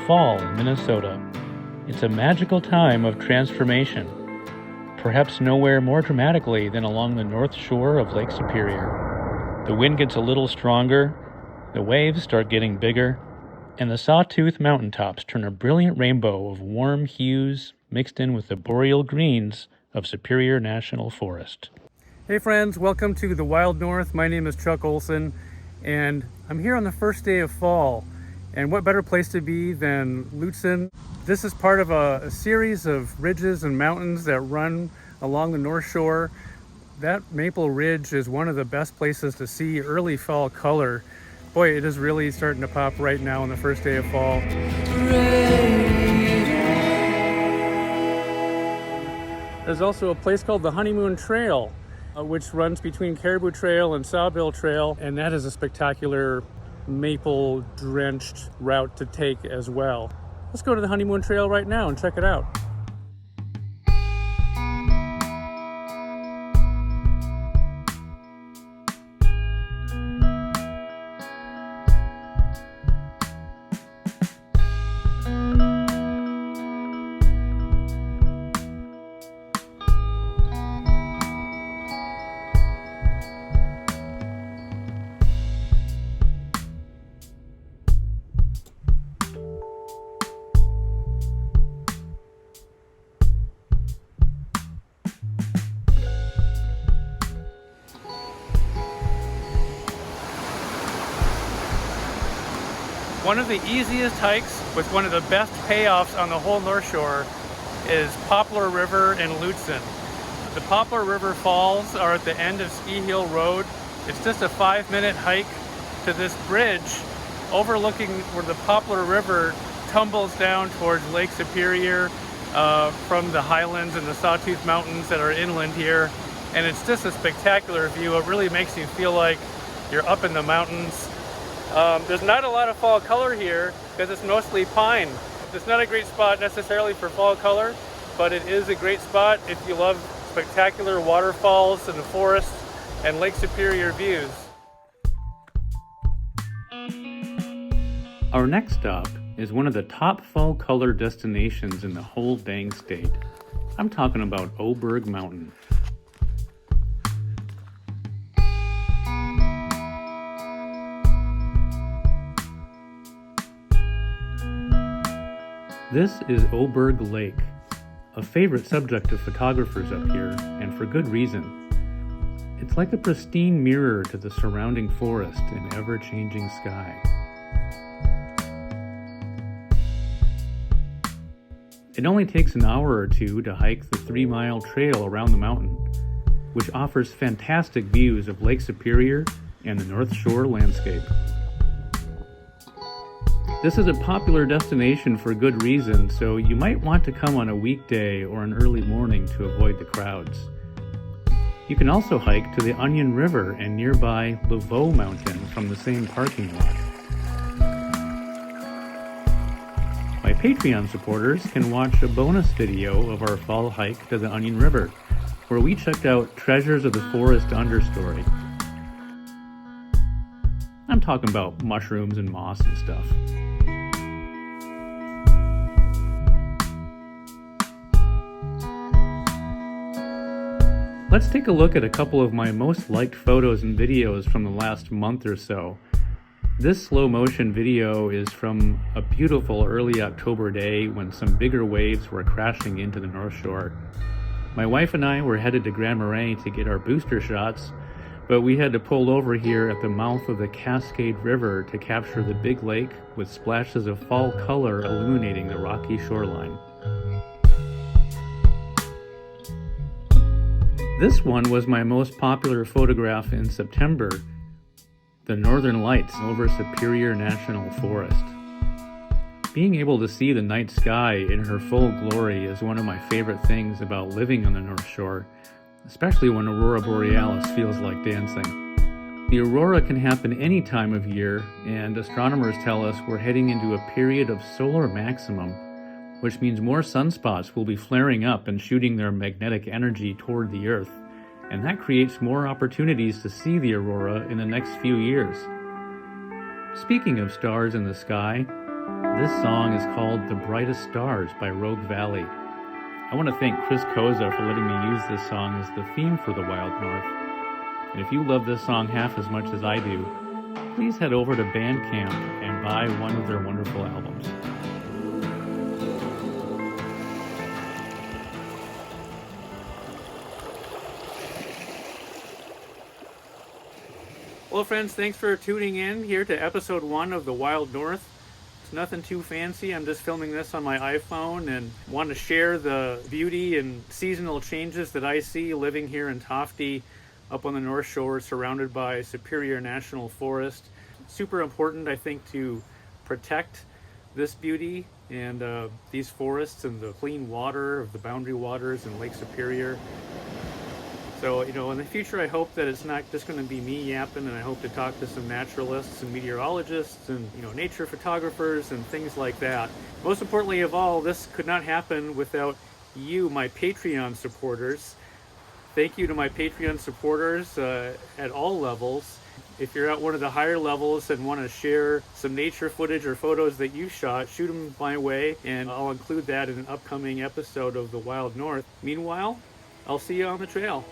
fall in Minnesota. It's a magical time of transformation, perhaps nowhere more dramatically than along the north shore of Lake Superior. The wind gets a little stronger, the waves start getting bigger, and the Sawtooth mountaintops turn a brilliant rainbow of warm hues mixed in with the boreal greens of Superior National Forest. Hey friends, welcome to the Wild North. My name is Chuck Olson, and I'm here on the first day of fall. And what better place to be than Lutsen? This is part of a series of ridges and mountains that run along the North Shore. That Maple Ridge is one of the best places to see early fall color. Boy, it is really starting to pop right now on the first day of fall. There's also a place called the Honeymoon Trail, which runs between Caribou Trail and Sawbill Trail, and that is a spectacular maple-drenched route to take as well. Let's go to the Honeymoon Trail right now and check it out. One of the easiest hikes with one of the best payoffs on the whole North Shore is Poplar River in Lutsen. The Poplar River Falls are at the end of Ski Hill Road. It's just a 5-minute hike to this bridge overlooking where the Poplar River tumbles down towards Lake Superior from the highlands and the Sawtooth Mountains that are inland here. And it's just a spectacular view. It really makes you feel like you're up in the mountains. There's not a lot of fall color here because it's mostly pine. It's not a great spot necessarily for fall color, but it is a great spot if you love spectacular waterfalls and the forest and Lake Superior views. Our next stop is one of the top fall color destinations in the whole dang state. I'm talking about Oberg Mountain. This is Oberg Lake, a favorite subject of photographers up here, and for good reason. It's like a pristine mirror to the surrounding forest and ever-changing sky. It only takes an hour or two to hike the 3-mile trail around the mountain, which offers fantastic views of Lake Superior and the North Shore landscape. This is a popular destination for good reason, so you might want to come on a weekday or an early morning to avoid the crowds. You can also hike to the Onion River and nearby Oberg Mountain from the same parking lot. My Patreon supporters can watch a bonus video of our fall hike to the Onion River, where we checked out treasures of the forest understory. I'm talking about mushrooms and moss and stuff. Let's take a look at a couple of my most liked photos and videos from the last month or so. This slow motion video is from a beautiful early October day when some bigger waves were crashing into the North Shore. My wife and I were headed to Grand Marais to get our booster shots, but we had to pull over here at the mouth of the Cascade River to capture the big lake with splashes of fall color illuminating the rocky shoreline. This one was my most popular photograph in September, the Northern Lights over Superior National Forest. Being able to see the night sky in her full glory is one of my favorite things about living on the North Shore, especially when Aurora Borealis feels like dancing. The aurora can happen any time of year, and astronomers tell us we're heading into a period of solar maximum, which means more sunspots will be flaring up and shooting their magnetic energy toward the Earth, and that creates more opportunities to see the aurora in the next few years. Speaking of stars in the sky, This song is called The Brightest Stars by Rogue Valley. I want to thank Chris Koza for letting me use this song as the theme for the Wild North. And if you love this song half as much as I do, please head over to Bandcamp and buy one of their wonderful albums. Well, friends, thanks for tuning in here to episode 1 of the Wild North. It's nothing too fancy. I'm just filming this on my iPhone and want to share the beauty and seasonal changes that I see living here in Tofte up on the North Shore, surrounded by Superior National Forest. Super important, I think, to protect this beauty and these forests and the clean water of the boundary waters in Lake Superior. So, in the future, I hope that it's not just going to be me yapping, and I hope to talk to some naturalists and meteorologists and, nature photographers and things like that. Most importantly of all, this could not happen without you, my Patreon supporters. Thank you to my Patreon supporters at all levels. If you're at one of the higher levels and want to share some nature footage or photos that you shot, shoot them my way, and I'll include that in an upcoming episode of The Wild North. Meanwhile, I'll see you on the trail.